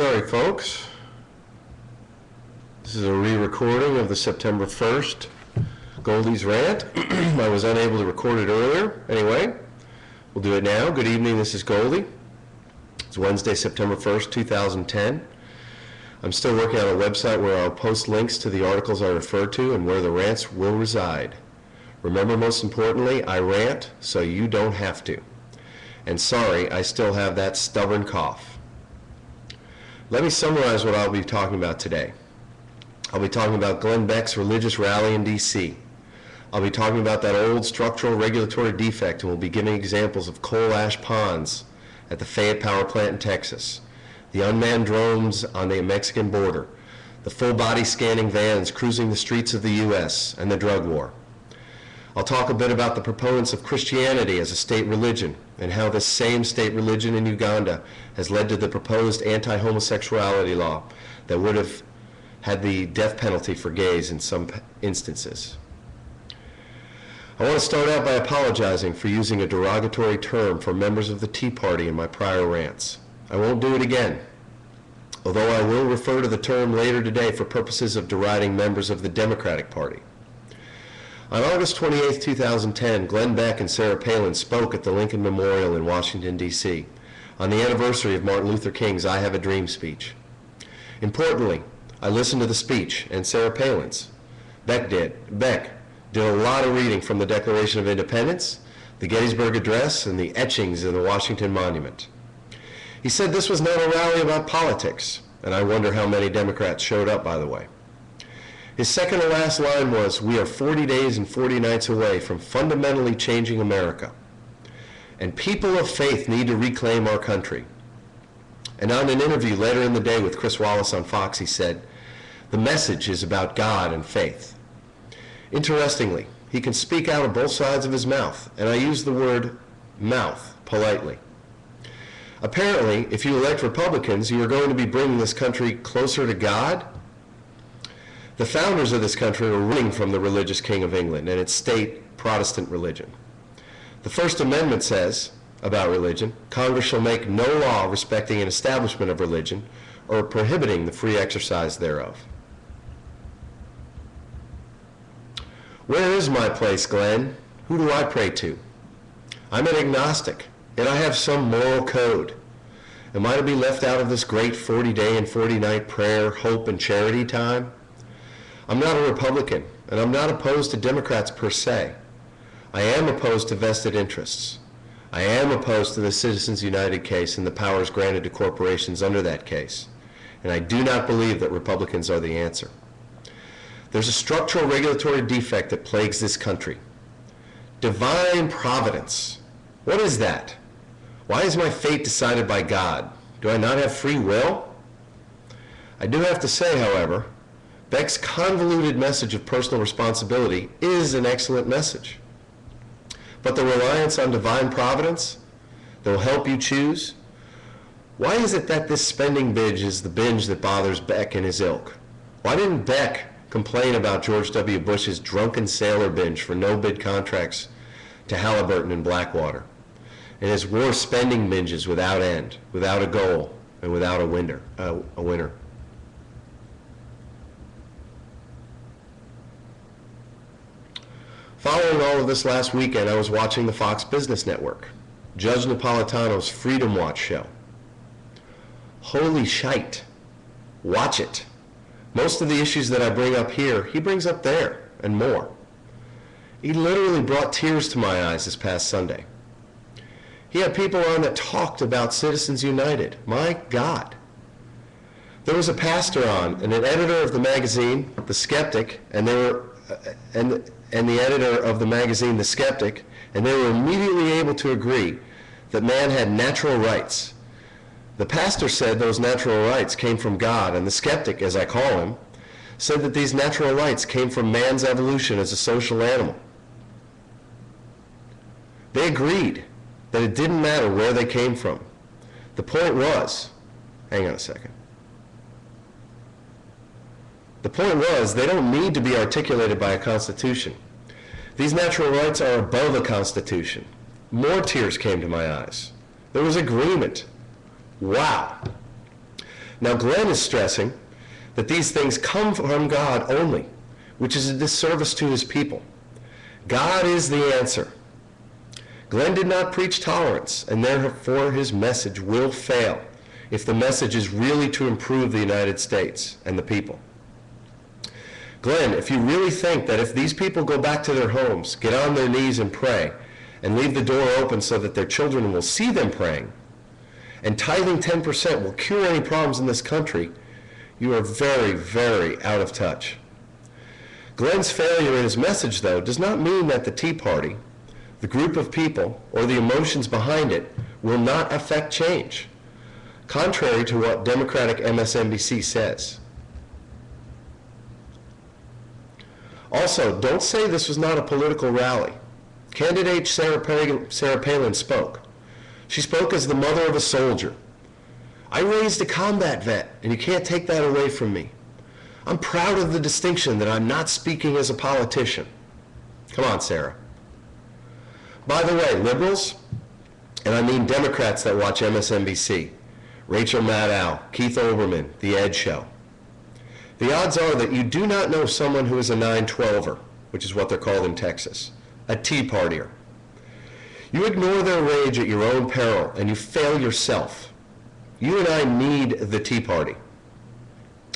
Sorry, folks. This is a re-recording of the September 1st Goldie's rant. I was unable to record it earlier. Anyway, we'll do it now. Good evening, this is Goldie. It's Wednesday, September 1st, 2010. I'm still working on a website where I'll post links to the articles I refer to and where the rants will reside. Remember, most importantly, I rant so you don't have to. And sorry, I still have that stubborn cough. Let me summarize what I'll be talking about today. I'll be talking about Glenn Beck's religious rally in D.C. I'll be talking about that old structural regulatory defect, and we'll be giving examples of coal ash ponds at the Fayette Power Plant in Texas, the unmanned drones on the Mexican border, the full-body scanning vans cruising the streets of the U.S., and the drug war. I'll talk a bit about the proponents of Christianity as a state religion and how this same state religion in Uganda has led to the proposed anti-homosexuality law that would have had the death penalty for gays in some instances. I want to start out by apologizing for using a derogatory term for members of the Tea Party in my prior rants. I won't do it again, although I will refer to the term later today for purposes of deriding members of the Democratic Party. On August 28, 2010, Glenn Beck and Sarah Palin spoke at the Lincoln Memorial in Washington, D.C. on the anniversary of Martin Luther King's I Have a Dream speech. Importantly, I listened to the speech and Sarah Palin's. Beck did a lot of reading from the Declaration of Independence, the Gettysburg Address, and the etchings of the Washington Monument. He said this was not a rally about politics, and I wonder how many Democrats showed up, by the way. His second to last line was, "We are 40 days and 40 nights away from fundamentally changing America. And people of faith need to reclaim our country." And on an interview later in the day with Chris Wallace on Fox, he said, "The message is about God and faith." Interestingly, he can speak out of both sides of his mouth, and I use the word mouth politely. Apparently, if you elect Republicans, you are going to be bringing this country closer to God. The founders of this country were running from the religious king of England and its state Protestant religion. The First Amendment says about religion, Congress shall make no law respecting an establishment of religion or prohibiting the free exercise thereof. Where is my place, Glenn? Who do I pray to? I'm an agnostic, and I have some moral code. Am I to be left out of this great 40-day and 40-night prayer, hope, and charity time? I'm not a Republican, and I'm not opposed to Democrats per se. I am opposed to vested interests. I am opposed to the Citizens United case and the powers granted to corporations under that case. And I do not believe that Republicans are the answer. There's a structural regulatory defect that plagues this country. Divine providence. What is that? Why is my fate decided by God? Do I not have free will? I do have to say, however, Beck's convoluted message of personal responsibility is an excellent message. But the reliance on divine providence that will help you choose, why is it that this spending binge is the binge that bothers Beck and his ilk? Why didn't Beck complain about George W. Bush's drunken sailor binge for no-bid contracts to Halliburton and Blackwater, and his war spending binges without end, without a goal, and without a winner? Following all of this last weekend, I was watching the Fox Business Network, Judge Napolitano's Freedom Watch show. Holy shite. Watch it. Most of the issues that I bring up here, he brings up there, and more. He literally brought tears to my eyes this past Sunday. He had people on that talked about Citizens United. My God. There was a pastor on, and an editor of the magazine, The Skeptic, and the editor of the magazine, The Skeptic, and they were immediately able to agree that man had natural rights. The pastor said those natural rights came from God, and the skeptic, as I call him, said that these natural rights came from man's evolution as a social animal. They agreed that it didn't matter where they came from. The point was, hang on a second. The point was, they don't need to be articulated by a constitution. These natural rights are above a constitution. More tears came to my eyes. There was agreement. Wow. Now, Glenn is stressing that these things come from God only, which is a disservice to his people. God is the answer. Glenn did not preach tolerance, and therefore his message will fail if the message is really to improve the United States and the people. Glenn, if you really think that if these people go back to their homes, get on their knees and pray, and leave the door open so that their children will see them praying, and tithing 10% will cure any problems in this country, you are very, very out of touch. Glenn's failure in his message, though, does not mean that the Tea Party, the group of people, or the emotions behind it will not affect change, contrary to what Democratic MSNBC says. Also, don't say this was not a political rally. Candidate Sarah Palin spoke. She spoke as the mother of a soldier. I raised a combat vet, and you can't take that away from me. I'm proud of the distinction that I'm not speaking as a politician. Come on, Sarah. By the way, liberals, and I mean Democrats that watch MSNBC, Rachel Maddow, Keith Olbermann, The Ed Show, the odds are that you do not know someone who is a 912er, which is what they're called in Texas, a Tea Partier. You ignore their rage at your own peril, and you fail yourself. You and I need the Tea Party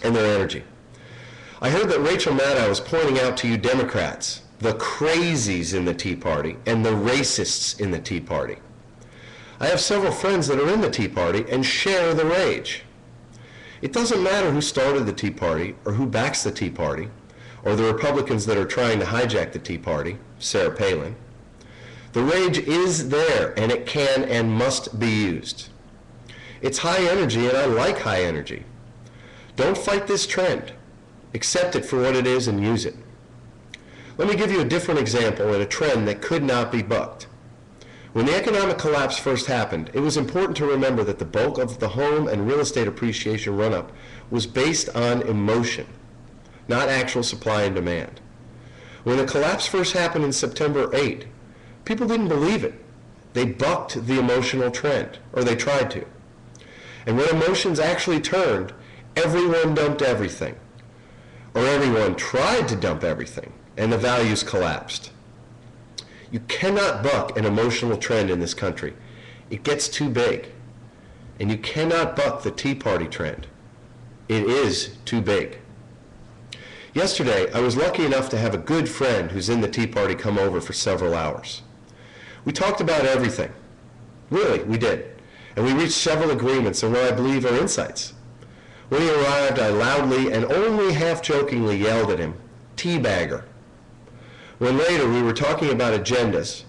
and their energy. I heard that Rachel Maddow is pointing out to you Democrats the crazies in the Tea Party and the racists in the Tea Party. I have several friends that are in the Tea Party and share the rage. It doesn't matter who started the Tea Party or who backs the Tea Party or the Republicans that are trying to hijack the Tea Party, Sarah Palin. The rage is there, and it can and must be used. It's high energy, and I like high energy. Don't fight this trend. Accept it for what it is and use it. Let me give you a different example and a trend that could not be bucked. When the economic collapse first happened, it was important to remember that the bulk of the home and real estate appreciation run-up was based on emotion, not actual supply and demand. When the collapse first happened in September 8, people didn't believe it. They bucked the emotional trend, or they tried to. And when emotions actually turned, everyone dumped everything. Or everyone tried to dump everything, and the values collapsed. You cannot buck an emotional trend in this country. It gets too big. And you cannot buck the Tea Party trend. It is too big. Yesterday, I was lucky enough to have a good friend who's in the Tea Party come over for several hours. We talked about everything. Really, we did. And we reached several agreements on what I believe are insights. When he arrived, I loudly and only half-jokingly yelled at him, "Teabagger." When later we were talking about agendas,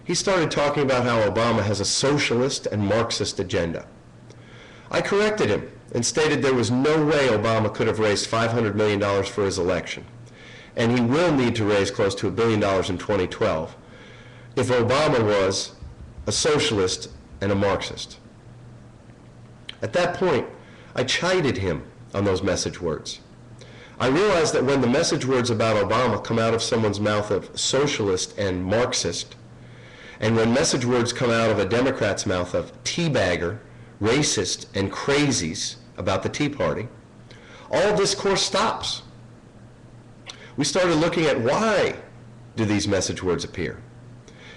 he started talking about how Obama has a socialist and Marxist agenda. I corrected him and stated there was no way Obama could have raised $500 million for his election, and he will need to raise close to $1 billion in 2012 if Obama was a socialist and a Marxist. At that point, I chided him on those message words. I realized that when the message words about Obama come out of someone's mouth of socialist and Marxist, and when message words come out of a Democrat's mouth of teabagger, racist, and crazies about the Tea Party, all discourse stops. We started looking at why do these message words appear.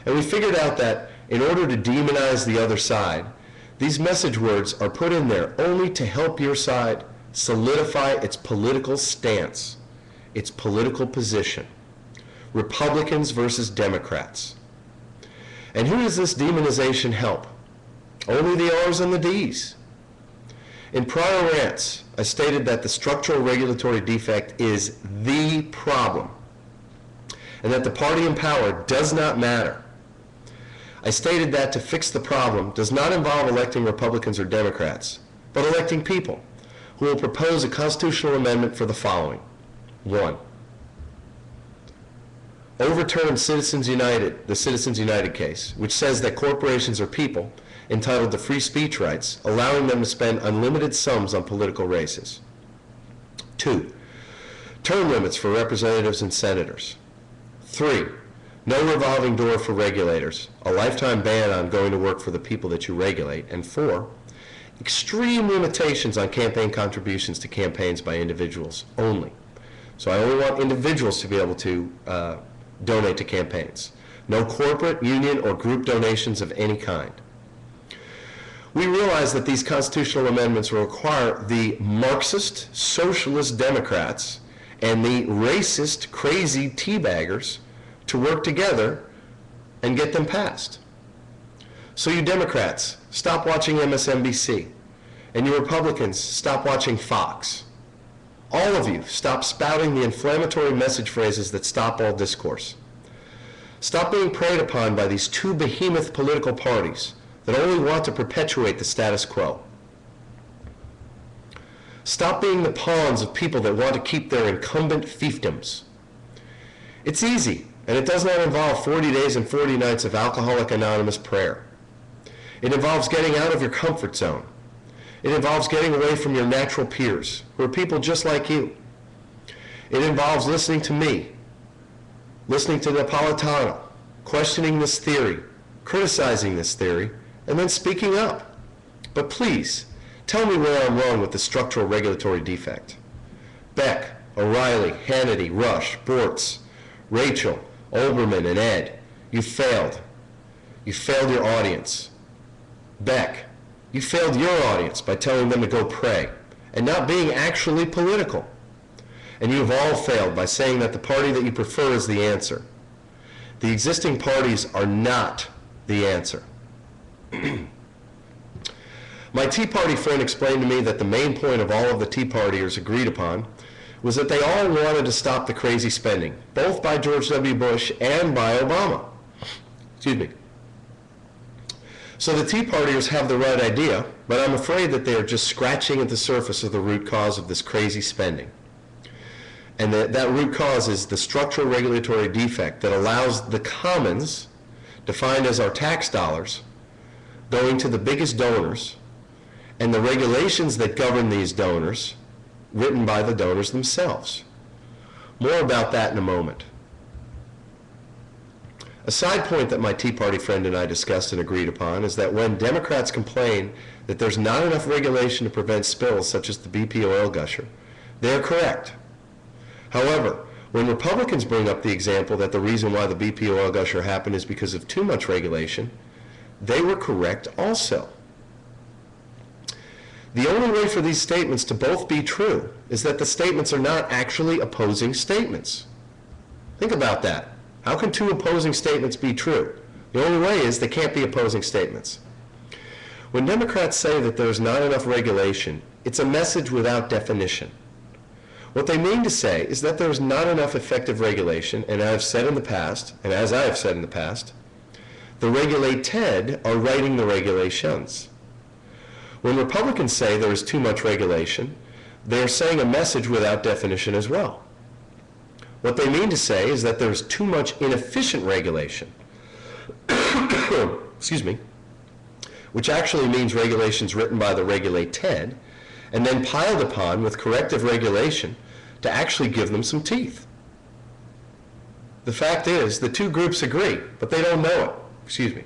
And we figured out that in order to demonize the other side, these message words are put in there only to help your side solidify its political stance, its political position. Republicans versus Democrats. And who does this demonization help? Only the R's and the D's. In prior rants, I stated that the structural regulatory defect is the problem, and that the party in power does not matter. I stated that to fix the problem does not involve electing Republicans or Democrats, but electing people who will propose a constitutional amendment for the following. 1, overturn Citizens United, the Citizens United case, which says that corporations are people entitled to free speech rights, allowing them to spend unlimited sums on political races. 2, term limits for representatives and senators. 3, no revolving door for regulators, a lifetime ban on going to work for the people that you regulate. And 4, extreme limitations on campaign contributions to campaigns by individuals only. So I only want individuals to be able to donate to campaigns. No corporate, union, or group donations of any kind. We realize that these constitutional amendments will require the Marxist, socialist Democrats and the racist, crazy teabaggers to work together and get them passed. So you Democrats, stop watching MSNBC. And you Republicans, stop watching Fox. All of you, stop spouting the inflammatory message phrases that stop all discourse. Stop being preyed upon by these two behemoth political parties that only want to perpetuate the status quo. Stop being the pawns of people that want to keep their incumbent fiefdoms. It's easy, and it does not involve 40 days and 40 nights of Alcoholic Anonymous prayer. It involves getting out of your comfort zone. It involves getting away from your natural peers, who are people just like you. It involves listening to me, listening to Napolitano, questioning this theory, criticizing this theory, and then speaking up. But please, tell me where I'm wrong with the structural regulatory defect. Beck, O'Reilly, Hannity, Rush, Bortz, Rachel, Olbermann, and Ed, you failed. You failed your audience. Beck, you failed your audience by telling them to go pray and not being actually political. And you have all failed by saying that the party that you prefer is the answer. The existing parties are not the answer. My Tea Party friend explained to me that the main point of all of the Tea Partiers agreed upon was that they all wanted to stop the crazy spending, both by George W. Bush and by Obama. Excuse me. So the Tea Partiers have the right idea, but I'm afraid that they are just scratching at the surface of the root cause of this crazy spending. And that root cause is the structural regulatory defect that allows the commons, defined as our tax dollars, going to the biggest donors, and the regulations that govern these donors, written by the donors themselves. More about that in a moment. A side point that my Tea Party friend and I discussed and agreed upon is that when Democrats complain that there's not enough regulation to prevent spills such as the BP oil gusher, they are correct. However, when Republicans bring up the example that the reason why the BP oil gusher happened is because of too much regulation, they were correct also. The only way for these statements to both be true is that the statements are not actually opposing statements. Think about that. How can two opposing statements be true? The only way is they can't be opposing statements. When Democrats say that there's not enough regulation, it's a message without definition. What they mean to say is that there's not enough effective regulation, and I've said in the past, and as I have said in the past, the regulated are writing the regulations. When Republicans say there is too much regulation, they're saying a message without definition as well. What they mean to say is that there's too much inefficient regulation, excuse me, which actually means regulations written by the regulated and then piled upon with corrective regulation to actually give them some teeth. The fact is, the two groups agree, but they don't know it. Excuse me.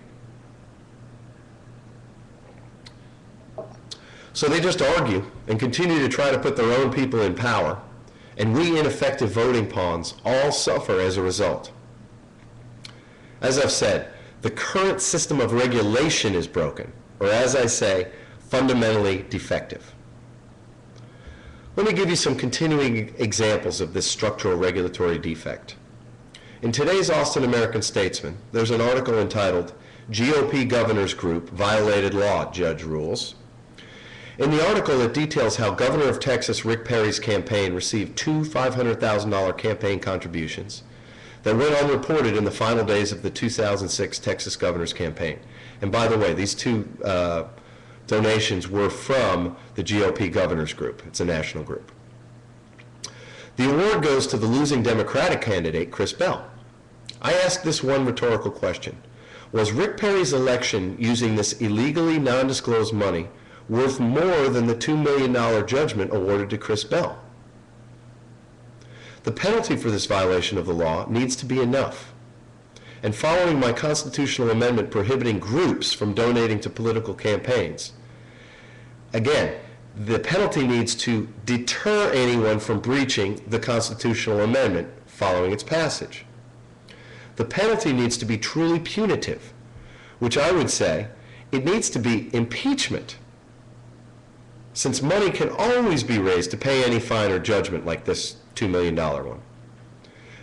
So they just argue and continue to try to put their own people in power, and we ineffective voting pawns all suffer as a result. As I've said, the current system of regulation is broken, or as I say, fundamentally defective. Let me give you some continuing examples of this structural regulatory defect. In today's Austin American-Statesman, there's an article entitled, GOP Governors Group Violated Law, Judge Rules. In the article, it details how Governor of Texas Rick Perry's campaign received two $500,000 campaign contributions that went unreported in the final days of the 2006 Texas governor's campaign. And by the way, these two donations were from the GOP Governors Group. It's a national group. The award goes to the losing Democratic candidate, Chris Bell. I ask this one rhetorical question. Was Rick Perry's election using this illegally non-disclosed money worth more than the $2 million judgment awarded to Chris Bell? The penalty for this violation of the law needs to be enough. And following my constitutional amendment prohibiting groups from donating to political campaigns, Again, the penalty needs to deter anyone from breaching the constitutional amendment following its passage. The penalty needs to be truly punitive, which I would say it needs to be impeachment, since money can always be raised to pay any fine or judgment like this $2 million one.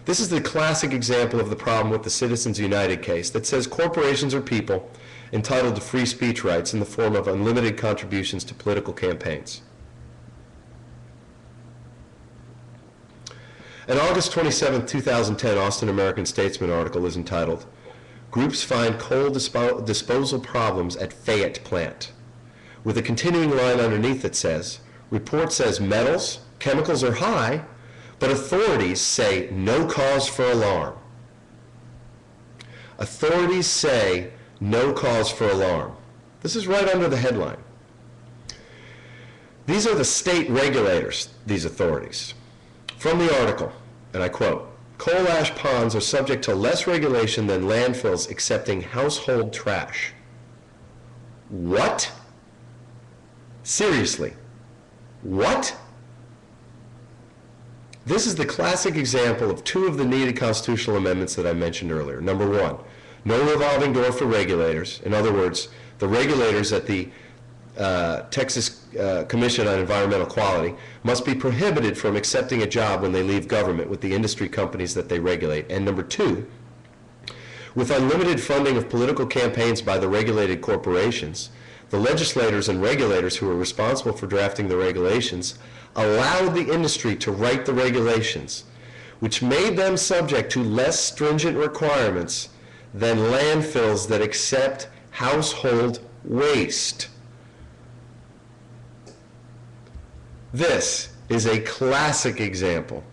This is the classic example of the problem with the Citizens United case that says corporations are people entitled to free speech rights in the form of unlimited contributions to political campaigns. An August 27, 2010 Austin American-Statesman article is entitled, "Groups Find Coal Disposal Problems at Fayette Plant," with a continuing line underneath that says, "Report says metals, chemicals are high, but authorities say no cause for alarm." Authorities say no cause for alarm. This is right under the headline. These are the state regulators, these authorities. From the article, and I quote, "Coal ash ponds are subject to less regulation than landfills accepting household trash." What? Seriously? What? This is the classic example of two of the needed constitutional amendments that I mentioned earlier. Number one, no revolving door for regulators. In other words, the regulators at the Texas Commission on Environmental Quality must be prohibited from accepting a job when they leave government with the industry companies that they regulate. And number two, with unlimited funding of political campaigns by the regulated corporations, the legislators and regulators who are responsible for drafting the regulations allowed the industry to write the regulations, which made them subject to less stringent requirements than landfills that accept household waste. This is a classic example,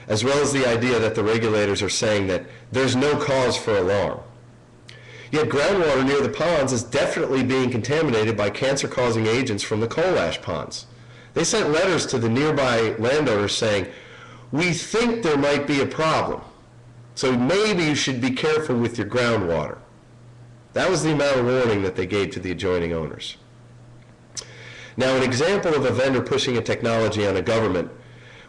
as well as the idea that the regulators are saying that there's no cause for alarm. Yet groundwater near the ponds is definitely being contaminated by cancer-causing agents from the coal ash ponds. They sent letters to the nearby landowners saying, "We think there might be a problem, so maybe you should be careful with your groundwater." That was the amount of warning that they gave to the adjoining owners. Now, an example of a vendor pushing a technology on a government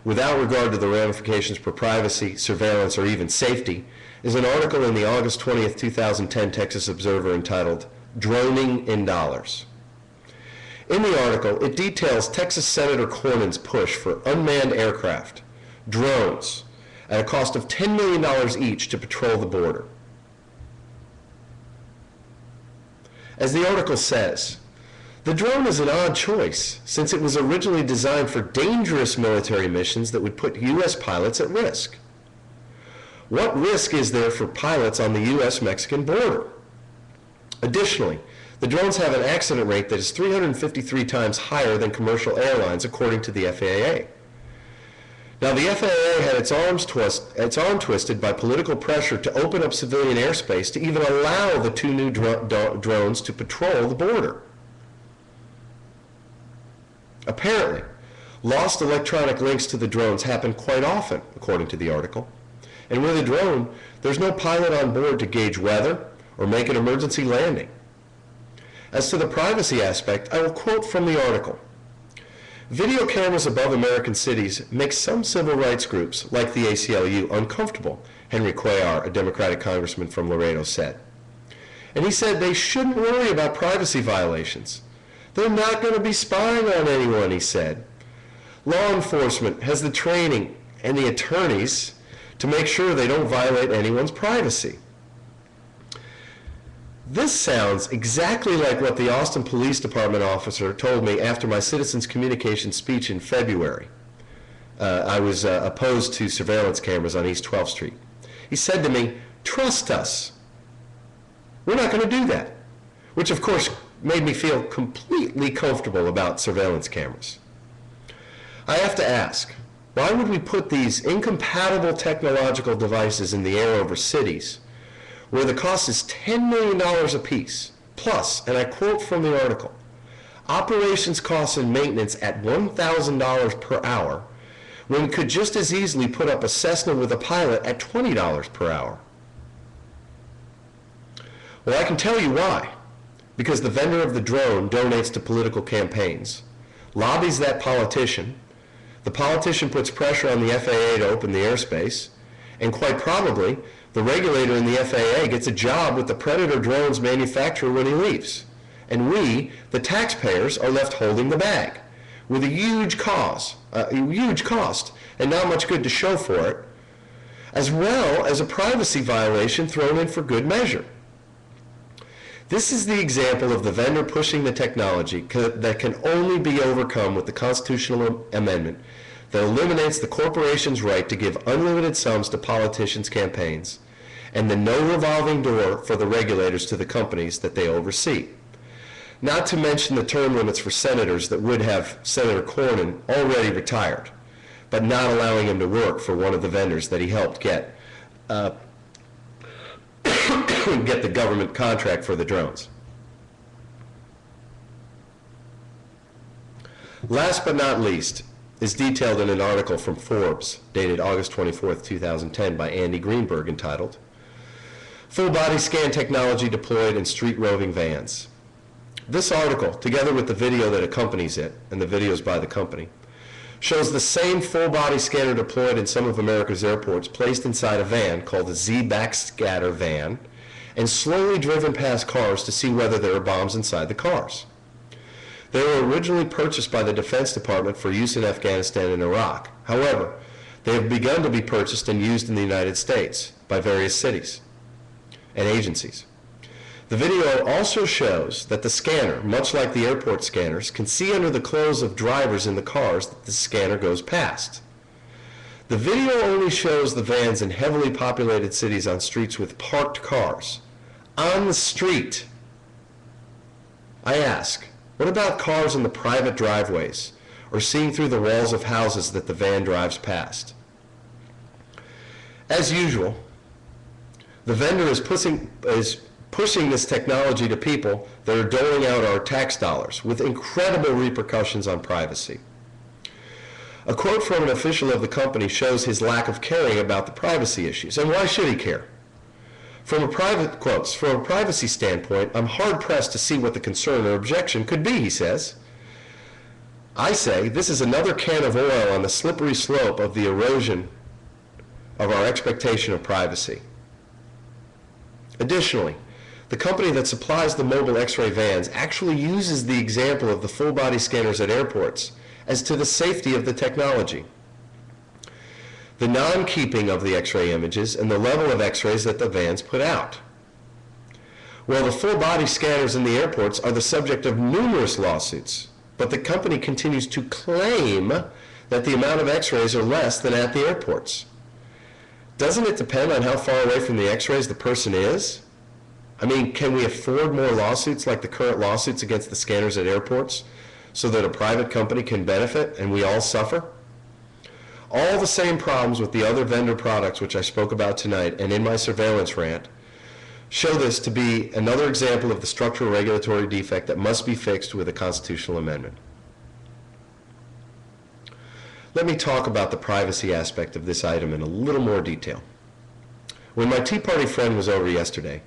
without regard to the ramifications for privacy, surveillance, or even safety is an article in the August 20th, 2010 Texas Observer entitled, "Droning in Dollars." In the article, it details Texas Senator Cornyn's push for unmanned aircraft, drones, at a cost of $10 million each to patrol the border. As the article says, the drone is an odd choice since it was originally designed for dangerous military missions that would put U.S. pilots at risk. What risk is there for pilots on the U.S.-Mexican border? Additionally, the drones have an accident rate that is 353 times higher than commercial airlines, according to the FAA. Now, the FAA had its arm twisted by political pressure to open up civilian airspace to even allow the two new drones to patrol the border. Apparently, lost electronic links to the drones happen quite often, according to the article. And with a drone, there's no pilot on board to gauge weather or make an emergency landing. As to the privacy aspect, I will quote from the article. "Video cameras above American cities make some civil rights groups, like the ACLU, uncomfortable," Henry Cuellar, a Democratic congressman from Laredo, said. And he said they shouldn't worry about privacy violations. They're not going to be spying on anyone, he said. Law enforcement has the training and the attorneys to make sure they don't violate anyone's privacy. This sounds exactly like what the Austin Police Department officer told me after my citizens communication speech in February. I was opposed to surveillance cameras on East 12th Street. He said to me, "Trust us. We're not going to do that," which of course made me feel completely comfortable about surveillance cameras. I have to ask, why would we put these incompatible technological devices in the air over cities where the cost is $10 million apiece, plus, and I quote from the article, operations costs and maintenance at $1,000 per hour, when we could just as easily put up a Cessna with a pilot at $20 per hour? Well, I can tell you why. Because the vendor of the drone donates to political campaigns, lobbies that politician, the politician puts pressure on the FAA to open the airspace, and quite probably, the regulator in the FAA gets a job with the Predator drone's manufacturer when he leaves. And we, the taxpayers, are left holding the bag with a huge cost, and not much good to show for it, as well as a privacy violation thrown in for good measure. This is the example of the vendor pushing the technology that can only be overcome with the constitutional amendment that eliminates the corporation's right to give unlimited sums to politicians' campaigns and the no revolving door for the regulators to the companies that they oversee. Not to mention the term limits for senators that would have Senator Cornyn already retired, but not allowing him to work for one of the vendors that he helped get the government contract for the drones. Last but not least is detailed in an article from Forbes dated August 24th, 2010 by Andy Greenberg entitled, Full Body Scan Technology Deployed in Street Roving Vans. This article, together with the video that accompanies it, and the videos by the company, shows the same full body scanner deployed in some of America's airports placed inside a van called a Z-backscatter van and slowly driven past cars to see whether there are bombs inside the cars. They were originally purchased by the Defense Department for use in Afghanistan and Iraq. However, they have begun to be purchased and used in the United States by various cities and agencies. The video also shows that the scanner, much like the airport scanners, can see under the clothes of drivers in the cars that the scanner goes past. The video only shows the vans in heavily populated cities on streets with parked cars. On the street. I ask, what about cars in the private driveways or seeing through the walls of houses that the van drives past? As usual, the vendor is pushing this technology to people that are doling out our tax dollars with incredible repercussions on privacy. A quote from an official of the company shows his lack of caring about the privacy issues. And why should he care? From a privacy standpoint, I'm hard-pressed to see what the concern or objection could be, he says. I say this is another can of oil on the slippery slope of the erosion of our expectation of privacy. Additionally, the company that supplies the mobile X-ray vans actually uses the example of the full-body scanners at airports as to the safety of the technology, the non-keeping of the X-ray images, and the level of X-rays that the vans put out. Well, the full-body scanners in the airports are the subject of numerous lawsuits, but the company continues to claim that the amount of X-rays are less than at the airports. Doesn't it depend on how far away from the X-rays the person is? I mean, can we afford more lawsuits like the current lawsuits against the scanners at airports so that a private company can benefit and we all suffer? All the same problems with the other vendor products which I spoke about tonight and in my surveillance rant show this to be another example of the structural regulatory defect that must be fixed with a constitutional amendment. Let me talk about the privacy aspect of this item in a little more detail. When my Tea Party friend was over yesterday,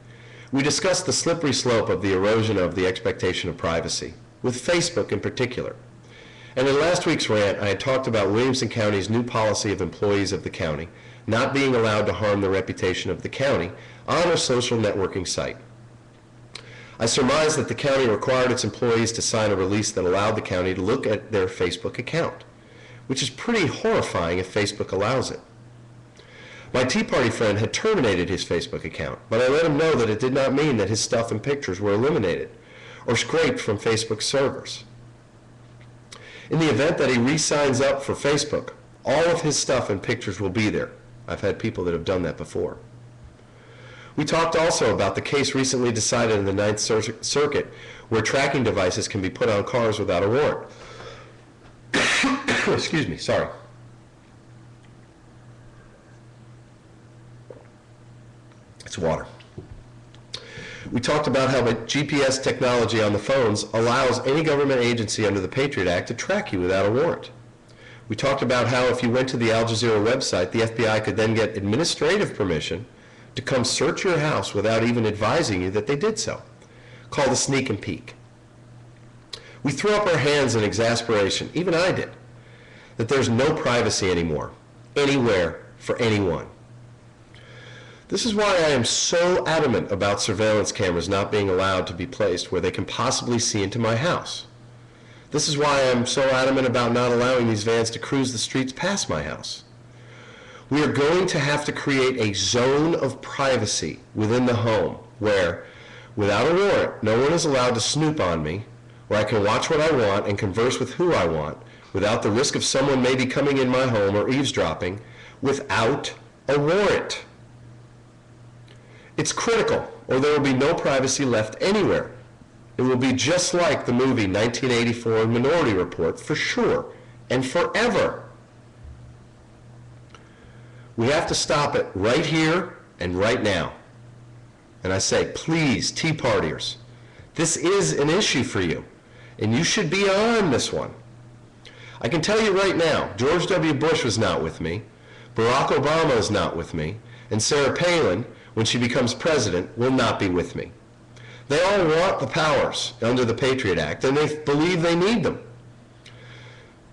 we discussed the slippery slope of the erosion of the expectation of privacy, with Facebook in particular. And in last week's rant, I had talked about Williamson County's new policy of employees of the county not being allowed to harm the reputation of the county on a social networking site. I surmised that the county required its employees to sign a release that allowed the county to look at their Facebook account, which is pretty horrifying if Facebook allows it. My Tea Party friend had terminated his Facebook account, but I let him know that it did not mean that his stuff and pictures were eliminated or scraped from Facebook servers. In the event that he re-signs up for Facebook, all of his stuff and pictures will be there. I've had people that have done that before. We talked also about the case recently decided in the Ninth Circuit where tracking devices can be put on cars without a warrant. Excuse me, sorry. It's water. We talked about how the GPS technology on the phones allows any government agency under the Patriot Act to track you without a warrant. We talked about how if you went to the Al Jazeera website, the FBI could then get administrative permission to come search your house without even advising you that they did so, called a sneak and peek. We throw up our hands in exasperation, even I did, that there's no privacy anymore, anywhere, for anyone. This is why I am so adamant about surveillance cameras not being allowed to be placed where they can possibly see into my house. This is why I'm so adamant about not allowing these vans to cruise the streets past my house. We are going to have to create a zone of privacy within the home where, without a warrant, no one is allowed to snoop on me, where I can watch what I want and converse with who I want without the risk of someone maybe coming in my home or eavesdropping without a warrant. It's critical, or there will be no privacy left anywhere. It will be just like the movie 1984 Minority Report, for sure, and forever. We have to stop it right here and right now. And I say, please, Tea Partiers, this is an issue for you, and you should be on this one. I can tell you right now, George W. Bush was not with me, Barack Obama is not with me, and Sarah Palin, when she becomes president, will not be with me. They all want the powers under the Patriot Act, and they believe they need them.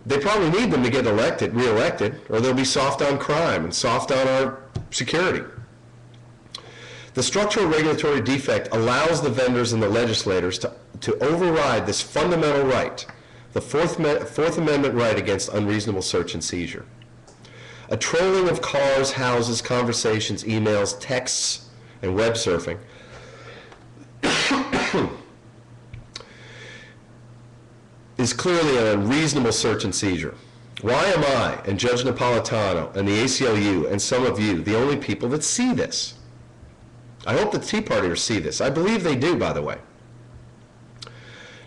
They probably need them to get elected, re-elected, or they'll be soft on crime and soft on our security. The structural regulatory defect allows the vendors and the legislators to override this fundamental right, the Fourth Amendment right against unreasonable search and seizure. A trolling of cars, houses, conversations, emails, texts, and web surfing is clearly an unreasonable search and seizure. Why am I and Judge Napolitano and the ACLU and some of you the only people that see this? I hope the Tea Partiers see this. I believe they do, by the way.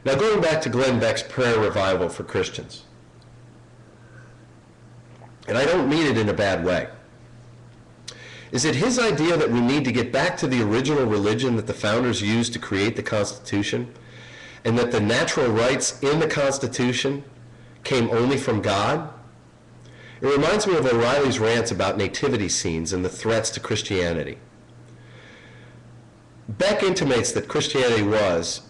Now, going back to Glenn Beck's prayer revival for Christians. And I don't mean it in a bad way. Is it his idea that we need to get back to the original religion that the founders used to create the Constitution, and that the natural rights in the Constitution came only from God? It reminds me of O'Reilly's rants about nativity scenes and the threats to Christianity. Beck intimates that Christianity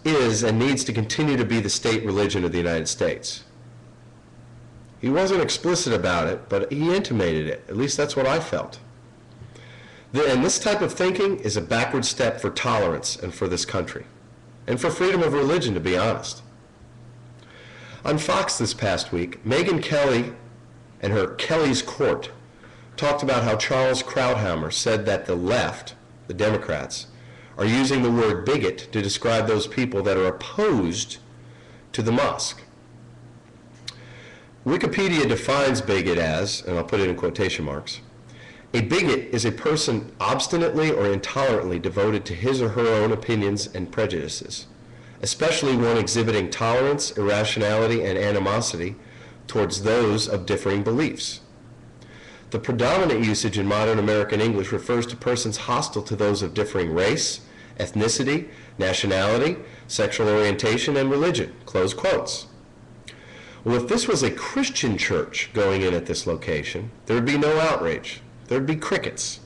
is, and needs to continue to be the state religion of the United States. He wasn't explicit about it, but he intimated it. At least that's what I felt. And this type of thinking is a backward step for tolerance and for this country, and for freedom of religion, to be honest. On Fox this past week, Megyn Kelly and her Kelly's Court talked about how Charles Krauthammer said that the left, the Democrats, are using the word bigot to describe those people that are opposed to the mosque. Wikipedia defines bigot as, and I'll put it in quotation marks, a bigot is a person obstinately or intolerantly devoted to his or her own opinions and prejudices, especially one exhibiting tolerance, irrationality, and animosity towards those of differing beliefs. The predominant usage in modern American English refers to persons hostile to those of differing race, ethnicity, nationality, sexual orientation, and religion, close quotes. Well, if this was a Christian church going in at this location, there would be no outrage. There would be crickets.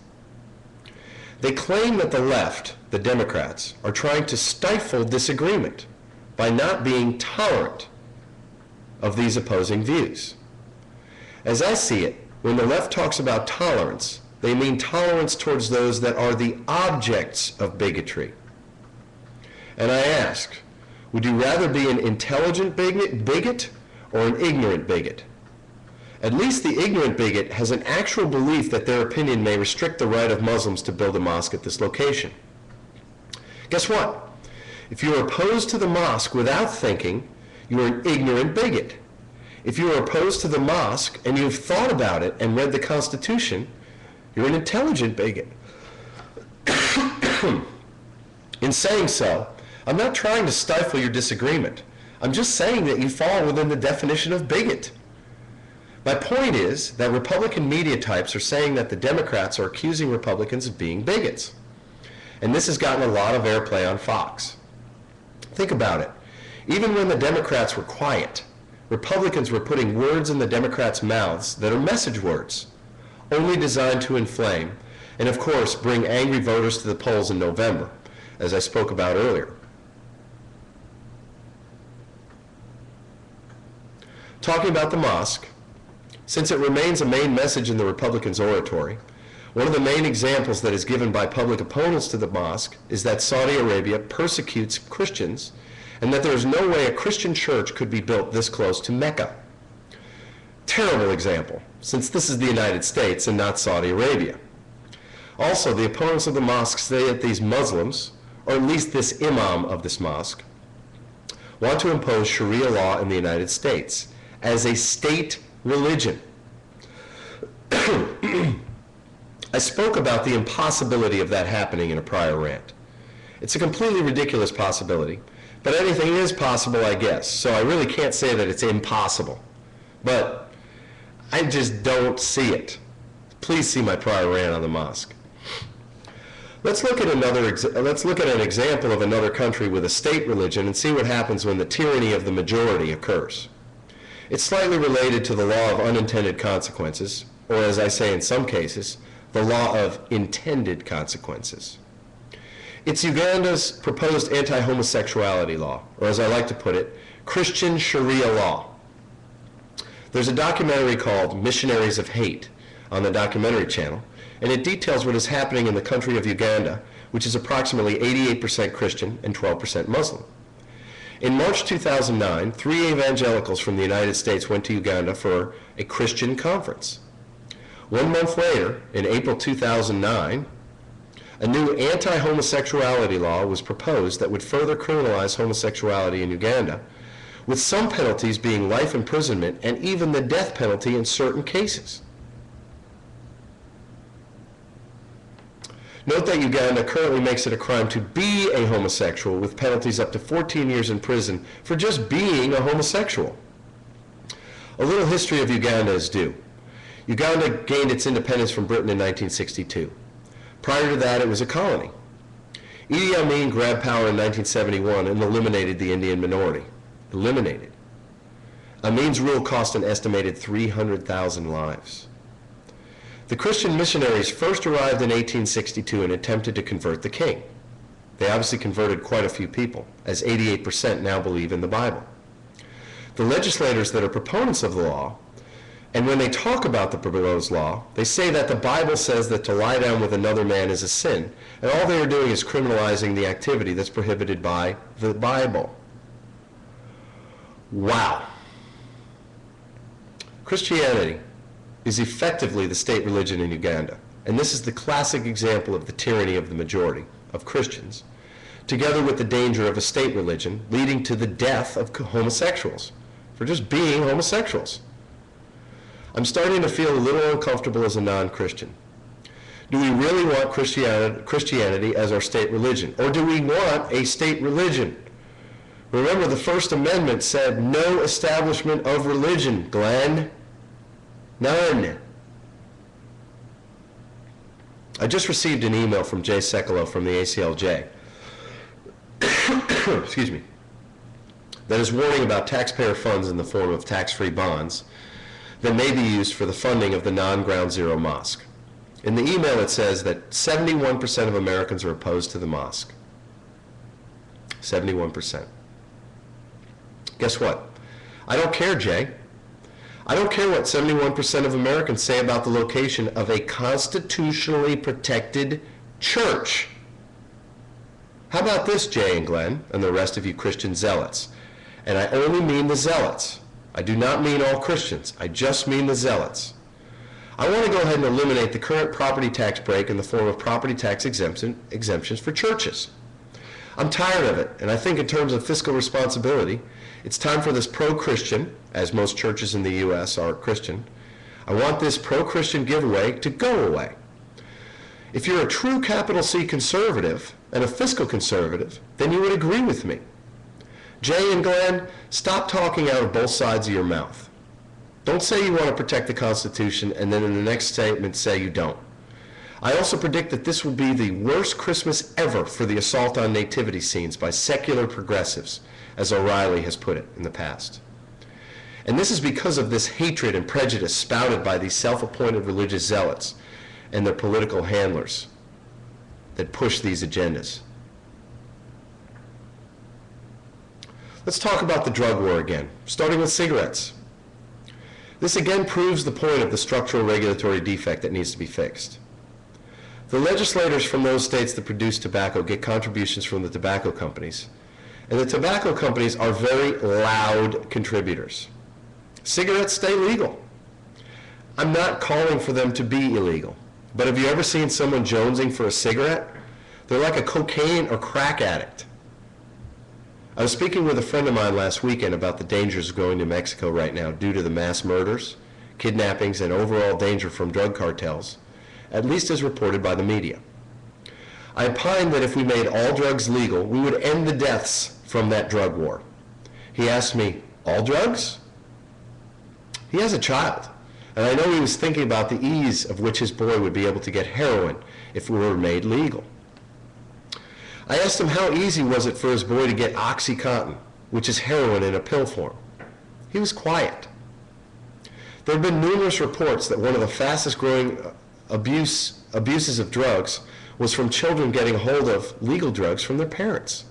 They claim that the left, the Democrats, are trying to stifle disagreement by not being tolerant of these opposing views. As I see it, when the left talks about tolerance, they mean tolerance towards those that are the objects of bigotry. And I ask, would you rather be an intelligent bigot or an ignorant bigot? At least the ignorant bigot has an actual belief that their opinion may restrict the right of Muslims to build a mosque at this location. Guess what? If you are opposed to the mosque without thinking, you are an ignorant bigot. If you are opposed to the mosque and you've thought about it and read the Constitution, you're an intelligent bigot. In saying so, I'm not trying to stifle your disagreement. I'm just saying that you fall within the definition of bigot. My point is that Republican media types are saying that the Democrats are accusing Republicans of being bigots. And this has gotten a lot of airplay on Fox. Think about it. Even when the Democrats were quiet, Republicans were putting words in the Democrats' mouths that are message words, only designed to inflame, and of course bring angry voters to the polls in November, as I spoke about earlier. Talking about the mosque, since it remains a main message in the Republicans' oratory, one of the main examples that is given by public opponents to the mosque is that Saudi Arabia persecutes Christians and that there is no way a Christian church could be built this close to Mecca. Terrible example, since this is the United States and not Saudi Arabia. Also, the opponents of the mosque say that these Muslims, or at least this imam of this mosque, want to impose Sharia law in the United States as a state religion. I spoke about the impossibility of that happening in a prior rant. It's a completely ridiculous possibility, but anything is possible, I guess, so I really can't say that it's impossible. But I just don't see it. Please see my prior rant on the mosque. Let's look at an example of another country with a state religion and see what happens when the tyranny of the majority occurs. It's slightly related to the law of unintended consequences, or as I say in some cases, the law of intended consequences. It's Uganda's proposed anti-homosexuality law, or as I like to put it, Christian Sharia law. There's a documentary called Missionaries of Hate on the documentary channel, and it details what is happening in the country of Uganda, which is approximately 88% Christian and 12% Muslim. In March 2009, 3 evangelicals from the United States went to Uganda for a Christian conference. 1 month later, in April 2009, a new anti-homosexuality law was proposed that would further criminalize homosexuality in Uganda, with some penalties being life imprisonment and even the death penalty in certain cases. Note that Uganda currently makes it a crime to be a homosexual, with penalties up to 14 years in prison for just being a homosexual. A little history of Uganda is due. Uganda gained its independence from Britain in 1962. Prior to that, it was a colony. Idi Amin grabbed power in 1971 and eliminated the Indian minority. Eliminated. Amin's rule cost an estimated 300,000 lives. The Christian missionaries first arrived in 1862 and attempted to convert the king. They obviously converted quite a few people, as 88% now believe in the Bible. The legislators that are proponents of the law, and when they talk about the proposed law, they say that the Bible says that to lie down with another man is a sin, and all they are doing is criminalizing the activity that's prohibited by the Bible. Wow. Christianity is effectively the state religion in Uganda, and this is the classic example of the tyranny of the majority of Christians, together with the danger of a state religion leading to the death of homosexuals for just being homosexuals. I'm starting to feel a little uncomfortable as a non-Christian. Do we really want Christianity as our state religion, or do we want a state religion? Remember, the First Amendment said no establishment of religion, Glenn. None. I just received an email from Jay Sekulow from the ACLJ, excuse me, that is warning about taxpayer funds in the form of tax-free bonds that may be used for the funding of the non-Ground Zero mosque. In the email it says that 71% of Americans are opposed to the mosque. 71%. Guess what? I don't care, Jay. I don't care what 71% of Americans say about the location of a constitutionally protected church. How about this, Jay and Glenn, and the rest of you Christian zealots? And I only mean the zealots. I do not mean all Christians. I just mean the zealots. I want to go ahead and eliminate the current property tax break in the form of property tax exemptions for churches. I'm tired of it, and I think in terms of fiscal responsibility, it's time for this pro-Christian, as most churches in the U.S. are Christian, I want this pro-Christian giveaway to go away. If you're a true capital C conservative and a fiscal conservative, then you would agree with me. Jay and Glenn, stop talking out of both sides of your mouth. Don't say you want to protect the Constitution and then in the next statement say you don't. I also predict that this will be the worst Christmas ever for the assault on nativity scenes by secular progressives, as O'Reilly has put it in the past. And this is because of this hatred and prejudice spouted by these self-appointed religious zealots and their political handlers that push these agendas. Let's talk about the drug war again, starting with cigarettes. This again proves the point of the structural regulatory defect that needs to be fixed. The legislators from those states that produce tobacco get contributions from the tobacco companies, and the tobacco companies are very loud contributors. Cigarettes stay legal. I'm not calling for them to be illegal, but have you ever seen someone jonesing for a cigarette? They're like a cocaine or crack addict. I was speaking with a friend of mine last weekend about the dangers of going to Mexico right now due to the mass murders, kidnappings, and overall danger from drug cartels, at least as reported by the media. I opined that if we made all drugs legal, we would end the deaths from that drug war. He asked me, all drugs? He has a child, and I know he was thinking about the ease of which his boy would be able to get heroin if it were made legal. I asked him how easy was it for his boy to get OxyContin, which is heroin in a pill form. He was quiet. There have been numerous reports that one of the fastest growing abuses of drugs was from children getting hold of legal drugs from their parents.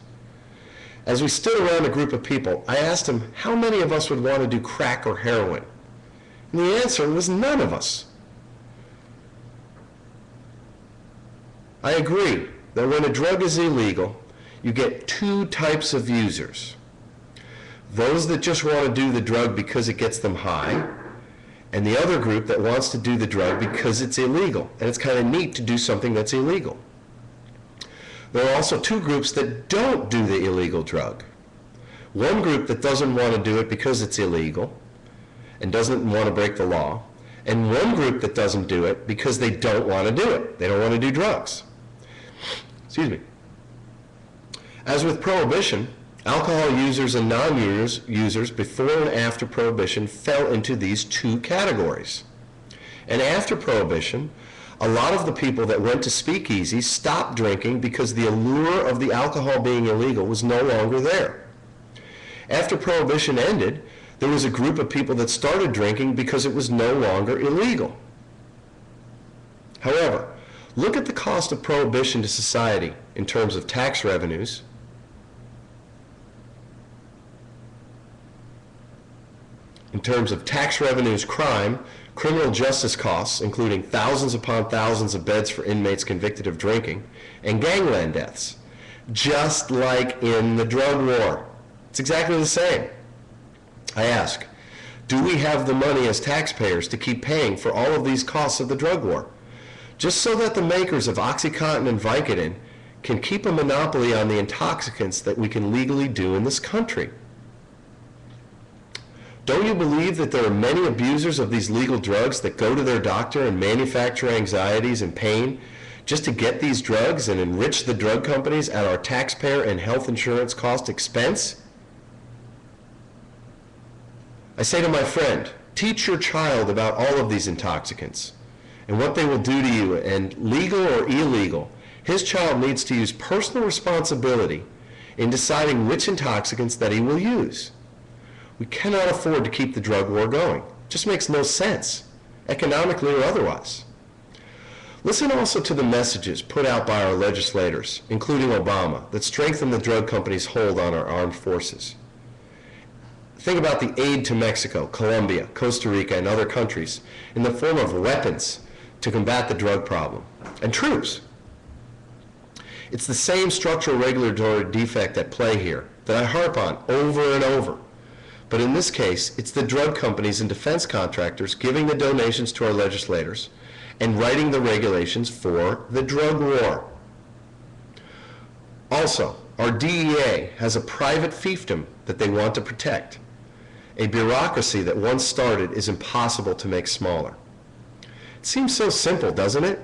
As we stood around a group of people, I asked him how many of us would want to do crack or heroin. And the answer was none of us. I agree that when a drug is illegal, you get two types of users. Those that just want to do the drug because it gets them high, and the other group that wants to do the drug because it's illegal. And it's kind of neat to do something that's illegal. There are also two groups that don't do the illegal drug. One group that doesn't want to do it because it's illegal and doesn't want to break the law, and one group that doesn't do it because they don't want to do it. They don't want to do drugs. Excuse me. As with Prohibition, alcohol users and non-users before and after Prohibition fell into these two categories. And after Prohibition, a lot of the people that went to speakeasies stopped drinking because the allure of the alcohol being illegal was no longer there. After Prohibition ended, there was a group of people that started drinking because it was no longer illegal. However, look at the cost of Prohibition to society in terms of tax revenues, crime, criminal justice costs, including thousands upon thousands of beds for inmates convicted of drinking, and gangland deaths, just like in the drug war. It's exactly the same. I ask, do we have the money as taxpayers to keep paying for all of these costs of the drug war, just so that the makers of OxyContin and Vicodin can keep a monopoly on the intoxicants that we can legally do in this country? Don't you believe that there are many abusers of these legal drugs that go to their doctor and manufacture anxieties and pain just to get these drugs and enrich the drug companies at our taxpayer and health insurance cost expense? I say to my friend, teach your child about all of these intoxicants and what they will do to you, and legal or illegal, his child needs to use personal responsibility in deciding which intoxicants that he will use. We cannot afford to keep the drug war going. It just makes no sense, economically or otherwise. Listen also to the messages put out by our legislators, including Obama, that strengthen the drug companies' hold on our armed forces. Think about the aid to Mexico, Colombia, Costa Rica, and other countries in the form of weapons to combat the drug problem, and troops. It's the same structural regulatory defect at play here that I harp on over and over. But in this case, it's the drug companies and defense contractors giving the donations to our legislators and writing the regulations for the drug war. Also, our DEA has a private fiefdom that they want to protect. A bureaucracy that once started is impossible to make smaller. It seems so simple, doesn't it?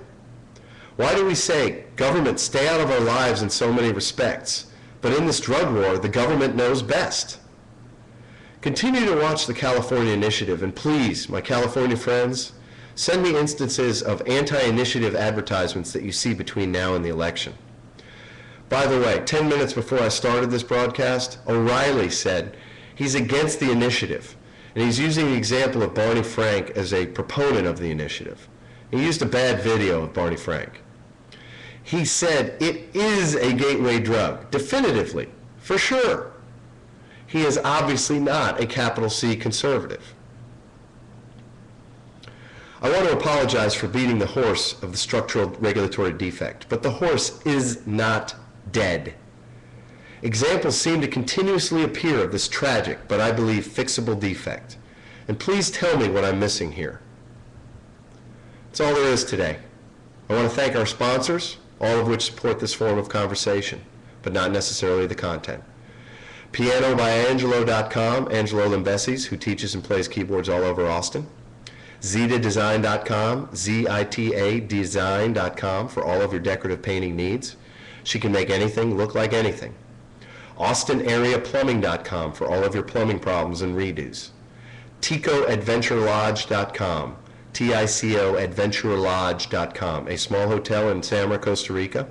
Why do we say, government, stay out of our lives in so many respects, but in this drug war, the government knows best? Continue to watch the California Initiative, and please, my California friends, send me instances of anti-initiative advertisements that you see between now and the election. By the way, 10 minutes before I started this broadcast, O'Reilly said he's against the initiative, and he's using the example of Barney Frank as a proponent of the initiative. He used a bad video of Barney Frank. He said it is a gateway drug, definitively, for sure. He is obviously not a capital C conservative. I want to apologize for beating the horse of the structural regulatory defect, but the horse is not dead. Examples seem to continuously appear of this tragic, but I believe fixable defect. And please tell me what I'm missing here. That's all there is today. I want to thank our sponsors, all of which support this form of conversation, but not necessarily the content. PianoByAngelo.com, Angelo Limbesi's, who teaches and plays keyboards all over Austin. ZitaDesign.com, Z-I-T-A Design.com for all of your decorative painting needs. She can make anything look like anything. AustinAreaPlumbing.com for all of your plumbing problems and redos. TicoAdventureLodge.com, T-I-C-O AdventureLodge.com, a small hotel in Samara, Costa Rica.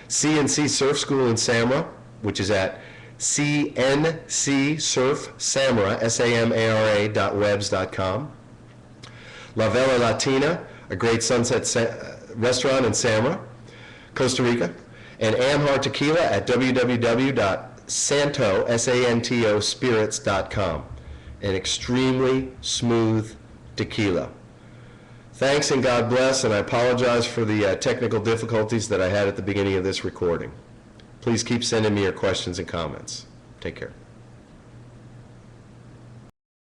CNC Surf School in Samara, which is at cncsurfsamara, samara.webs.com. La Vela Latina, a great sunset restaurant in Samara, Costa Rica. And Amhar Tequila at www.santospirits.com, an extremely smooth tequila. Thanks and God bless, and I apologize for the technical difficulties that I had at the beginning of this recording. Please keep sending me your questions and comments. Take care.